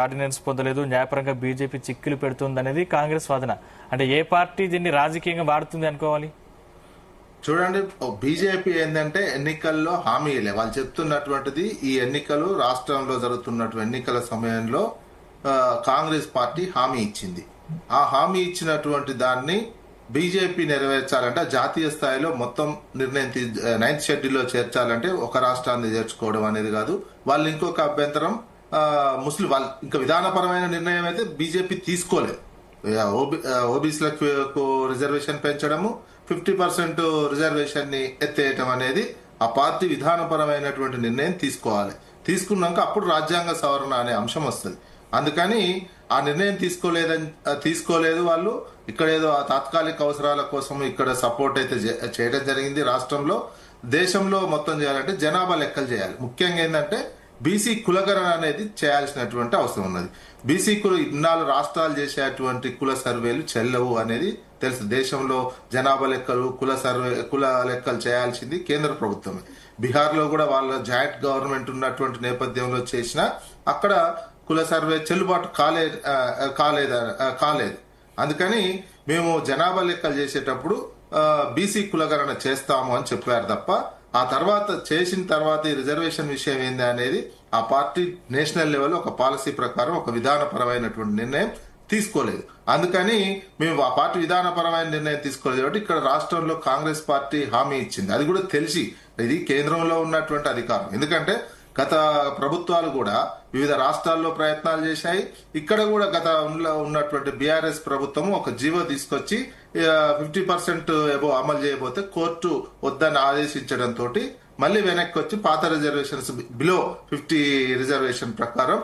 Ordinance పొందలేదు, న్యాయపరంగా BJP చిక్కులు పెడుతుంది అనేది కాంగ్రెస్ వాదన. అంటే ఏ పార్టీ దీన్ని రాజకీయంగా వాడుతుంది అనుకోవాలి? చూడండి, బీజేపీ ఏంటంటే ఎన్నికల్లో హామీలే వాళ్ళు చెప్తున్నటువంటిది. ఈ ఎన్నికలు రాష్ట్రంలో జరుగుతున్నటువంటి ఎన్నికల సమయంలో కాంగ్రెస్ పార్టీ హామీ ఇచ్చింది. ఆ హామీ ఇచ్చినటువంటి దాన్ని బీజేపీ నెరవేర్చాలంటే జాతీయ స్థాయిలో మొత్తం నిర్ణయం 9th షెడ్యూల్లో చేర్చాలంటే ఒక రాష్ట్రాన్ని చేర్చుకోవడం అనేది కాదు. వాళ్ళు ఇంకొక అభ్యంతరం ముస్లిం వాళ్ళు ఇంకా విధానపరమైన నిర్ణయం అయితే బీజేపీ తీసుకోలేదు. ఓబీసీలకు రిజర్వేషన్ పెంచడము, 50% రిజర్వేషన్ ని ఎత్తేయటం అనేది ఆ పార్టీ విధానపరమైనటువంటి నిర్ణయం తీసుకున్నాక అప్పుడు రాజ్యాంగ సవరణ అనే అంశం వస్తుంది. అందుకని ఆ నిర్ణయం తీసుకోలేదు వాళ్ళు. ఇక్కడ ఏదో ఆ తాత్కాలిక అవసరాల కోసం ఇక్కడ సపోర్ట్ అయితే చేయడం జరిగింది. రాష్ట్రంలో దేశంలో మొత్తం చేయాలంటే జనాభా లెక్కలు చేయాలి. ముఖ్యంగా ఏంటంటే బీసీ కులగణన అనేది చేయాల్సినటువంటి అవసరం ఉన్నది. బీసీ ఇన్నాళ్ళు రాష్ట్రాలు చేసేటువంటి కుల సర్వేలు చెల్లవు అనేది తెలుసు. దేశంలో జనాభా లెక్కలు కుల లెక్కలు చేయాల్సింది కేంద్ర ప్రభుత్వమే. బీహార్లో కూడా వాళ్ళ జాయింట్ గవర్నమెంట్ ఉన్నటువంటి నేపథ్యంలో చేసిన అక్కడ కుల సర్వే చెల్లుబాటు కాలేదు. అందుకని మేము జనాభా లెక్కలు చేసేటప్పుడు బీసీ కులగణన చేస్తాము అని చెప్పారు తప్ప ఆ తర్వాత చేసిన తర్వాత ఈ రిజర్వేషన్ విషయం ఏంది అనేది ఆ పార్టీ నేషనల్ లెవెల్ ఒక పాలసీ ప్రకారం ఒక విధానపరమైనటువంటి నిర్ణయం తీసుకోలేదు. అందుకని మేము ఆ పార్టీ విధానపరమైన నిర్ణయం తీసుకోలేదు కాబట్టి ఇక్కడ రాష్ట్రంలో కాంగ్రెస్ పార్టీ హామీ ఇచ్చింది. అది కూడా తెలిసి ఇది కేంద్రంలో ఉన్నటువంటి అధికారం. ఎందుకంటే గత ప్రభుత్వాలు కూడా వివిధ రాష్ట్రాల్లో ప్రయత్నాలు చేశాయి. ఇక్కడ కూడా గత ఉన్నటువంటి బీఆర్ఎస్ ప్రభుత్వం ఒక జీవో తీసుకొచ్చి 50% ఏవో అమలు చేయబోతే కోర్టు వద్దని ఆదేశించడంతో మళ్ళీ వెనక్కి వచ్చి పాత రిజర్వేషన్స్ బిలో 50 రిజర్వేషన్ ప్రకారం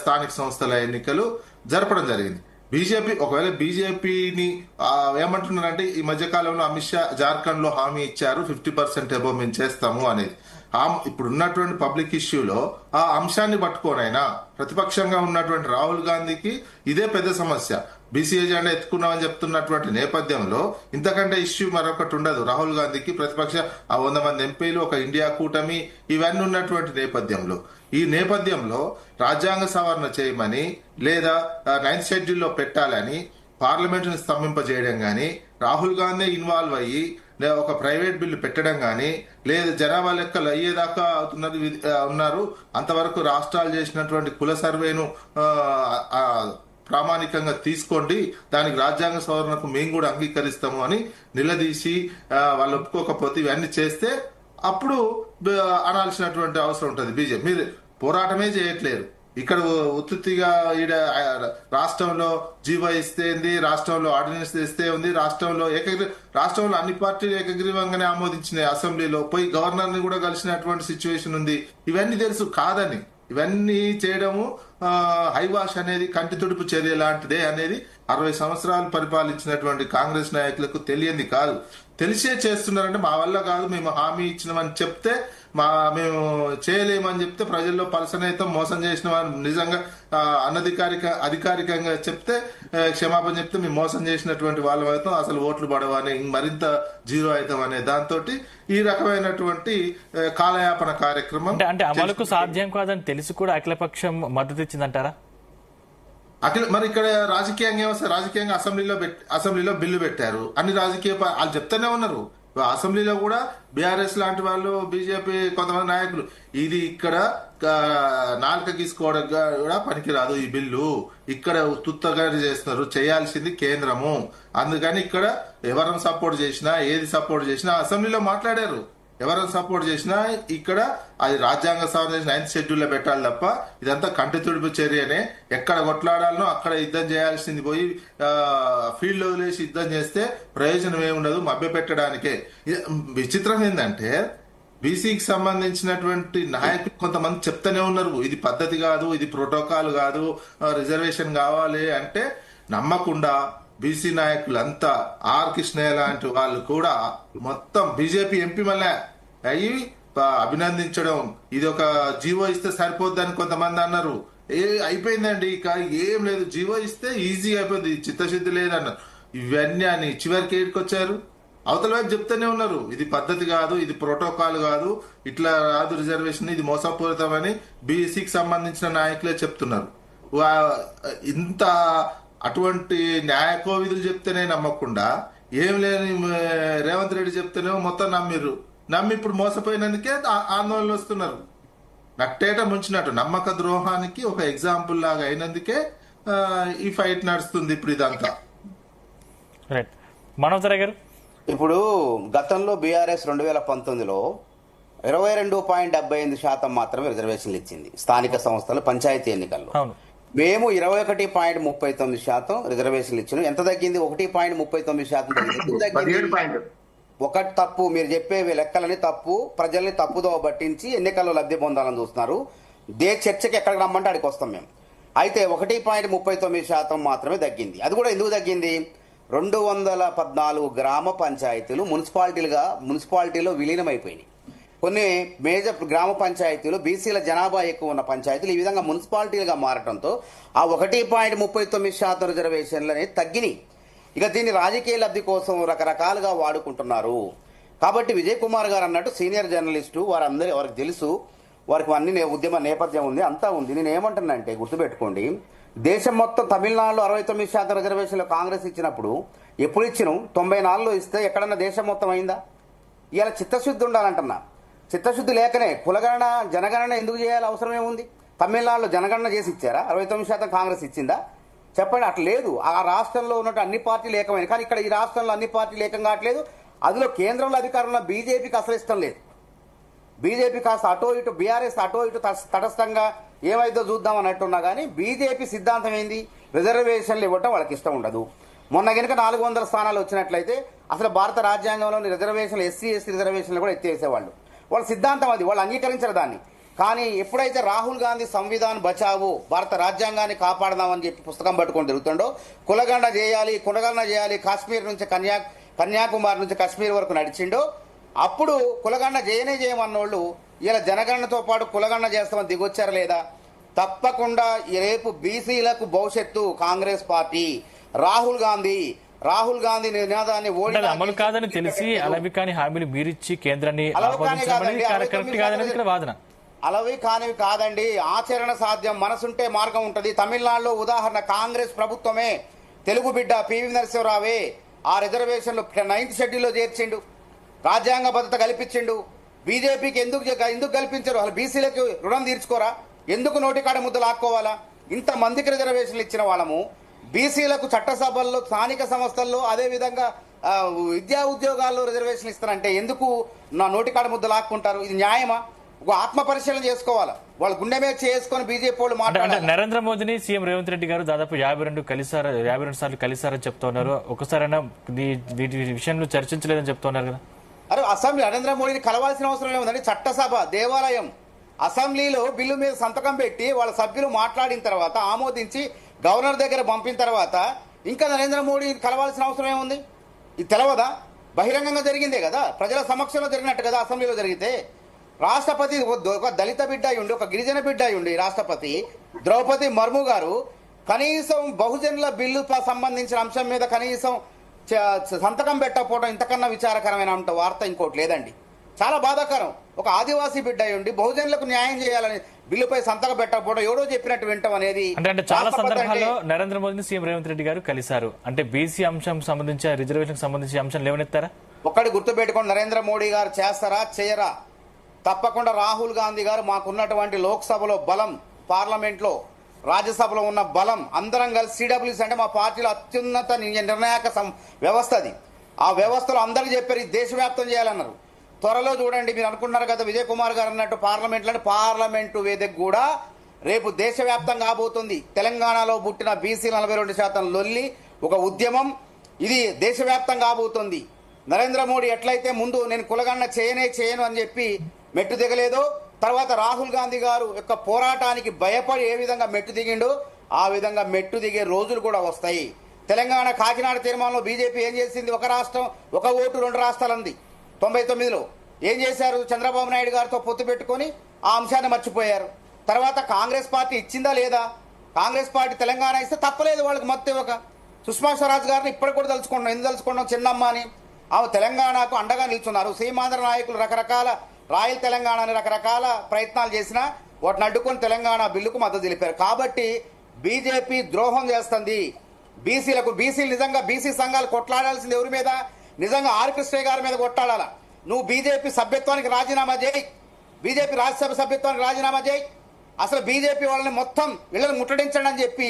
స్థానిక సంస్థల ఎన్నికలు జరపడం జరిగింది. ఒకవేళ బీజేపీని ఏమంటున్నారంటే ఈ మధ్య కాలంలో అమిత్ షా జార్ఖండ్ లో హామీ ఇచ్చారు 50% ఎబో మేము చేస్తాము అనేది. ఇప్పుడు ఉన్నటువంటి పబ్లిక్ ఇష్యూలో ఆ అంశాన్ని పట్టుకోనైనా ప్రతిపక్షంగా ఉన్నటువంటి రాహుల్ గాంధీకి ఇదే పెద్ద సమస్య. బీసీ ఎజెండా ఎత్తుకున్నామని చెప్తున్నటువంటి నేపథ్యంలో ఇంతకంటే ఇష్యూ మరొకటి ఉండదు. రాహుల్ గాంధీకి ప్రతిపక్ష 100 మంది ఎంపీలు, ఒక ఇండియా కూటమి, ఇవన్నీ ఉన్నటువంటి ఈ నేపథ్యంలో రాజ్యాంగ సవరణ చేయమని లేదా 9th షెడ్యూల్లో పెట్టాలని పార్లమెంటును స్తంభింపజేయడం గాని, రాహుల్ గాంధీ ఇన్వాల్వ్ అయ్యి ఒక ప్రైవేట్ బిల్లు పెట్టడం గాని, లేదా జనాభా లెక్కలు అయ్యేదాకా ఉన్నారు. అంతవరకు రాష్ట్రాలు చేసినటువంటి కుల సర్వేను ప్రామాణికంగా తీసుకోండి, దానికి రాజ్యాంగ సవరణకు మేము కూడా అంగీకరిస్తాము అని నిలదీసి వాళ్ళు ఒప్పుకోకపోతే ఇవన్నీ చేస్తే అప్పుడు అనాల్సినటువంటి అవసరం ఉంటుంది. బీజేపీ మీరు పోరాటమే చేయట్లేరు. ఇక్కడ ఉత్తుగా ఈడ రాష్ట్రంలో జీవో ఇస్తే ఉంది, రాష్ట్రంలో ఆర్డినెన్స్ ఇస్తే ఉంది, రాష్ట్రంలో అన్ని పార్టీలు ఏకగ్రీవంగానే ఆమోదించినాయి. అసెంబ్లీలో పోయి గవర్నర్ ని కూడా కలిసినటువంటి సిచ్యువేషన్ ఉంది. ఇవన్నీ తెలుసు కాదని ఇవన్నీ చేయడము హైవాష్ అనేది కంటి తుడుపు చర్య లాంటిదే అనేది 60 సంవత్సరాలు పరిపాలించినటువంటి కాంగ్రెస్ నాయకులకు తెలియంది కాదు. తెలిసే చేస్తున్నారంటే మా వల్ల కాదు, మేము హామీ ఇచ్చినామని చెప్తే మేము చేయలేమని చెప్తే ప్రజల్లో పలసనైతే మోసం చేసిన వారు నిజంగా అధికారికంగా చెప్తే క్షమాపణ చెప్తే మేము మోసం చేసినటువంటి వాళ్ళ అవుతాం, అసలు ఓట్లు పడవని మరింత జీరో అవుతాం అనే దాంతో ఈ రకమైనటువంటి కాలయాపన కార్యక్రమం అంటే అమలుకు సాధ్యం కాదని తెలిసి కూడా అఖిలపక్షం మద్దతు ఇచ్చిందంటారా? మరి ఇక్కడ రాజకీయంగా ఏమొస్తారు? రాజకీయంగా అసెంబ్లీలో బిల్లు పెట్టారు. అన్ని రాజకీయ వాళ్ళు చెప్తూనే ఉన్నారు. అసెంబ్లీలో కూడా బీఆర్ఎస్ లాంటి వాళ్ళు, బీజేపీ కొంతమంది నాయకులు ఇది ఇక్కడ నాలుక గీసుకోవడం కూడా పనికిరాదు, ఈ బిల్లు ఇక్కడ తుత్తగా చేస్తున్నారు, చేయాల్సింది కేంద్రము. అందుకని ఇక్కడ ఎవరిని సపోర్ట్ చేసినా ఏది సపోర్ట్ చేసినా అసెంబ్లీలో మాట్లాడారు. ఎవరైనా సపోర్ట్ చేసినా ఇక్కడ అది రాజ్యాంగ సవరణ 9th షెడ్యూల్లో పెట్టాలి తప్ప ఇదంతా కంటి తుడుపు చర్యనే. ఎక్కడ కొట్లాడాలనో అక్కడ యుద్ధం చేయాల్సింది పోయి ఫీల్డ్ వదిలేసి యుద్ధం చేస్తే ప్రయోజనం ఏముండదు, మభ్య పెట్టడానికే. విచిత్రం ఏంటంటే బీసీకి సంబంధించినటువంటి నాయకులు కొంతమంది చెప్తూనే ఉన్నారు ఇది పద్ధతి కాదు, ఇది ప్రోటోకాల్ కాదు, రిజర్వేషన్ కావాలి అంటే నమ్మకుండా బీసీ నాయకులంతా ఆర్ కృష్ణయ్య లాంటి వాళ్ళు కూడా మొత్తం బీజేపీ ఎంపీ మళ్ళీ అయ్యి అభినందించడం, ఇది ఒక జీవో ఇస్తే సరిపోద్దని కొంతమంది అన్నారు. అయిపోయిందండి, ఇక ఏం లేదు, జీవో ఇస్తే ఈజీ అయిపోయింది, చిత్తశుద్ధి లేదన్నారు. ఇవన్నీ అని చివరికి ఏడుకొచ్చారు. అవతల వైపు చెప్తూనే ఉన్నారు ఇది పద్ధతి కాదు, ఇది ప్రోటోకాల్ కాదు, ఇట్లా రాదు రిజర్వేషన్, ఇది మోసపూరితమని బీసీకి సంబంధించిన నాయకులే చెప్తున్నారు. వా- ఇంత అటువంటి న్యాయ కోవిధులు చెప్తేనే నమ్మకుండా ఏం లేని రేవంత్ రెడ్డి చెప్తేనే మొత్తం నమ్మిర్రు. నమ్మి ఇప్పుడు మోసపోయినందుకే ఆందోళనలు వస్తున్నారు. నట్టేట ముంచినట్టు నమ్మక ద్రోహానికి ఒక ఎగ్జాంపుల్ లాగా అయినందుకే ఈ ఫైట్ నడుస్తుంది ఇప్పుడు ఇదంతా. రైట్. మనోజ్ గారు, ఇప్పుడు గతంలో బీఆర్ఎస్ 2019లో 22.78% మాత్రమే రిజర్వేషన్లు ఇచ్చింది స్థానిక సంస్థలు పంచాయతీ ఎన్నికల్లో. అవును, మేము 21.39% రిజర్వేషన్లు ఇచ్చినాం. ఎంత తగ్గింది? 1.39% తగ్గింది. ఒకటి తప్పు, మీరు చెప్పేవి లెక్కలని తప్పు, ప్రజల్ని తప్పుదోవ పట్టించి ఎన్నికల్లో లబ్ధి పొందాలని చూస్తున్నారు. చర్చకి ఎక్కడికి రమ్మంటే అక్కడికి వస్తాం మేము. అయితే 1.39% మాత్రమే తగ్గింది. అది కూడా ఎందుకు తగ్గింది? 214 గ్రామ పంచాయతీలు మున్సిపాలిటీలో విలీనమైపోయినాయి. కొన్ని మేజర్ గ్రామ పంచాయతీలు బీసీల జనాభా ఎక్కువ ఉన్న పంచాయతీలు ఈ విధంగా మున్సిపాలిటీలుగా మారడంతో ఆ 1.39% రిజర్వేషన్లు అనేది తగ్గినాయి. ఇక దీన్ని రాజకీయ లబ్ధి కోసం రకరకాలుగా వాడుకుంటున్నారు. కాబట్టి విజయ్ కుమార్ గారు అన్నట్టు సీనియర్ జర్నలిస్టు, వారికి తెలుసు, వారికి అన్ని ఉద్యమ నేపథ్యం ఉంది, అంతా ఉంది. నేను ఏమంటున్నానంటే గుర్తుపెట్టుకోండి, దేశం మొత్తం తమిళనాడులో 69% రిజర్వేషన్లు కాంగ్రెస్ ఇచ్చినప్పుడు ఎప్పుడు ఇచ్చినాం? 94లో ఇస్తే ఎక్కడన్నా దేశం మొత్తం అయిందా? ఇలా చిత్తశుద్ధి ఉండాలంటున్నా. చిత్తశుద్ధి లేకనే కులగణన జనగణన ఎందుకు చేయాలి? అవసరం ఏముంది? తమిళనాడులో జనగణన చేసి ఇచ్చారా? 69% కాంగ్రెస్ ఇచ్చిందా? చెప్పండి. అట్లా లేదు. ఆ రాష్ట్రంలో ఉన్నట్టు అన్ని పార్టీలు ఏకమైనవి. కానీ ఇక్కడ ఈ రాష్ట్రంలో అన్ని పార్టీలు ఏకం కావట్లేదు. అందులో కేంద్రంలో అధికారంలో బీజేపీకి అసలు ఇష్టం లేదు. బీజేపీ కాస్త అటో ఇటు, బీఆర్ఎస్ అటో ఇటు తటస్థంగా ఏమైందో చూద్దాం అన్నట్టున్నా కానీ బీజేపీ సిద్ధాంతం ఏంది? రిజర్వేషన్లు ఇవ్వటం వాళ్ళకి ఇష్టం ఉండదు. మొన్న కనుక 400 స్థానాలు వచ్చినట్లయితే అసలు భారత రాజ్యాంగంలోని రిజర్వేషన్లు ఎస్సీ రిజర్వేషన్లు కూడా ఎత్తేసేవాళ్ళు. వాళ్ళ సిద్ధాంతం అది, వాళ్ళు అంగీకరించరు దాన్ని. కానీ ఎప్పుడైతే రాహుల్ గాంధీ సంవిధాన్ బచావో, భారత రాజ్యాంగాన్ని కాపాడదామని చెప్పి పుస్తకం పట్టుకొని తిరుగుతుండో, కులగణన చేయాలి కాశ్మీర్ నుంచి కన్యాకుమారి నుంచి కాశ్మీర్ వరకు నడిచిండో, అప్పుడు కులగణన చేయమన్నోళ్ళు ఇలా జనగణనతో పాటు కులగణన చేస్తామని దిగొచ్చారా లేదా? తప్పకుండా రేపు బీసీలకు భవిష్యత్తు కాంగ్రెస్ పార్టీ, రాహుల్ గాంధీ నినాదాన్ని అమలు కాదని తెలిసి అలవి కాని హామీలు మీరిచ్చి కేంద్రాన్ని కరెక్ట్ కాదనేది ఇక్కడ వాదన. అలవి కానివి కాదండి, ఆచరణ సాధ్యం, మనసుంటే మార్గం ఉంటది. తమిళనాడులో ఉదాహరణ కాంగ్రెస్ ప్రభుత్వమే తెలుగు బిడ్డ పివి నరసింహరావే ఆ రిజర్వేషన్లు 9th షెడ్యూల్లో చేర్చిండు, రాజ్యాంగ భద్రత కల్పించిండు. బీజేపీకి ఎందుకు కల్పించారు? అసలు బీసీలకు రుణం తీర్చుకోరా? ఎందుకు నోటికాడ ముద్దలు ఆక్కోవాలా? ఇంతమందికి రిజర్వేషన్లు ఇచ్చిన వాళ్ళము బీసీలకు చట్టసభల్లో, స్థానిక సంస్థల్లో, అదేవిధంగా విద్యా ఉద్యోగాల్లో రిజర్వేషన్లు ఇస్తారంటే ఎందుకు నా నోటికాడ ముద్దలు ఆక్కుంటారు? ఇది న్యాయమా? ఒక ఆత్మ పరిశీలన చేసుకోవాలా. వాళ్ళు గుండె మీద చేసుకుని బీజేపీ వాళ్ళు మాట్లాడారు. నరేంద్ర మోదీని సీఎం రేవంత్ రెడ్డి గారు దాదాపు 52 సార్లు కలిసారని చెప్తున్నారు. ఒకసారైనా వీటి విషయంలో చర్చించలేదని చెప్తున్నారు కదా. అరే అసెంబ్లీ నరేంద్ర మోడీని కలవాల్సిన అవసరం ఏముందండి? చట్టసభ, దేవాలయం, అసెంబ్లీలో బిల్లు మీద సంతకం పెట్టి వాళ్ళ సభ్యులు మాట్లాడిన తర్వాత ఆమోదించి గవర్నర్ దగ్గర పంపిన తర్వాత ఇంకా నరేంద్ర మోడీని కలవాల్సిన అవసరం ఏముంది? ఇది తెలవదా? బహిరంగంగా జరిగిందే కదా, ప్రజల సమక్షంలో జరిగినట్టు కదా అసెంబ్లీలో జరిగితే. రాష్ట్రపతి ఒక దళిత బిడ్డ అయ్యుండి, ఒక గిరిజన బిడ్డ అయ్యుండి రాష్ట్రపతి ద్రౌపది ముర్ము గారు కనీసం బహుజనుల బిల్లు సంబంధించిన అంశం మీద కనీసం సంతకం పెట్టకపోవడం ఇంతకన్నా విచారకరమైన వార్త ఇంకోటి లేదండి. చాలా బాధాకరం. ఒక ఆదివాసీ బిడ్డ అయ్యుండి బహుజనులకు న్యాయం చేయాలని బిల్లుపై సంతకం పెట్టకపోవడం ఎవడో చెప్పినట్టు వింటాం అనేది. అంటే చాలా సందర్భాల్లో నరేంద్ర మోదీని సీఎం రేవంత్ రెడ్డి గారు కలిశారు. అంటే బీసీ అంశం సంబంధించి, రిజర్వేషన్ సంబంధించి అంశం లేవనెత్తారా? ఒక్కటి గుర్తుపెట్టుకోండి, నరేంద్ర మోడీ గారు చేస్తారా చేయరా? తప్పకుండా రాహుల్ గాంధీ గారు మాకున్నటువంటి లోక్సభలో బలం, పార్లమెంట్లో, రాజ్యసభలో ఉన్న బలం, అందరం కలిసి సిడబ్ల్యూసీ అంటే మా పార్టీలో అత్యున్నత నిర్ణాయక వ్యవస్థ అది. ఆ వ్యవస్థలో అందరికీ చెప్పారు ఇది దేశవ్యాప్తం చేయాలన్నారు. త్వరలో చూడండి, మీరు అనుకున్నారు కదా విజయ్ కుమార్ గారు అన్నట్టు పార్లమెంటు వేదిక కూడా రేపు దేశవ్యాప్తంగా కాబోతుంది. తెలంగాణలో పుట్టిన బీసీ 42% లొల్లి ఒక ఉద్యమం, ఇది దేశవ్యాప్తంగా కాబోతుంది. నరేంద్ర మోడీ ఎట్లయితే ముందు నేను కులగణన చేయను అని చెప్పి మెట్టు దిగలేదో, తర్వాత రాహుల్ గాంధీ గారు యొక్క పోరాటానికి భయపడి ఏ విధంగా మెట్టు దిగిండో ఆ విధంగా మెట్టు దిగే రోజులు కూడా వస్తాయి. తెలంగాణ కాకినాడ తీర్మానంలో బీజేపీ ఏం చేసింది? ఒక రాష్ట్రం ఒక ఓటు 2 రాష్ట్రాలు అంది. 99లో ఏం చేశారు? చంద్రబాబు నాయుడు గారితో పొత్తు పెట్టుకొని ఆ అంశాన్ని మర్చిపోయారు. తర్వాత కాంగ్రెస్ పార్టీ ఇచ్చిందా లేదా? కాంగ్రెస్ పార్టీ తెలంగాణ ఇస్తే తప్పలేదు వాళ్ళకి మత్తు ఇవ్వక. సుష్మా స్వరాజ్ గారిని ఇప్పటికి కూడా తలుచుకుంటున్నాం. ఎందుకు తలుచుకుంటాం? చిన్నమ్మ అని ఆమె తెలంగాణకు అండగా నిల్చున్నారు. సీమాంధ్ర నాయకులు రకరకాల రాయల్ తెలంగాణ అని రకరకాల ప్రయత్నాలు చేసినా వాటిని అడ్డుకొని తెలంగాణ బిల్లుకు మద్దతు తెలిపారు. కాబట్టి బీజేపీ ద్రోహం చేస్తుంది బీసీలకు. బీసీలు నిజంగా బీసీ సంఘాలు కొట్లాడాల్సింది ఎవరి మీద? నిజంగా ఆర్ కృష్ణయ్య గారి మీద కొట్లాడాల. నువ్వు బీజేపీ సభ్యత్వానికి రాజీనామా చేయి, బీజేపీ రాజ్యసభ సభ్యత్వానికి రాజీనామా చేయి. అసలు బీజేపీ వాళ్ళని మొత్తం వీళ్ళని ముట్టడించండి అని చెప్పి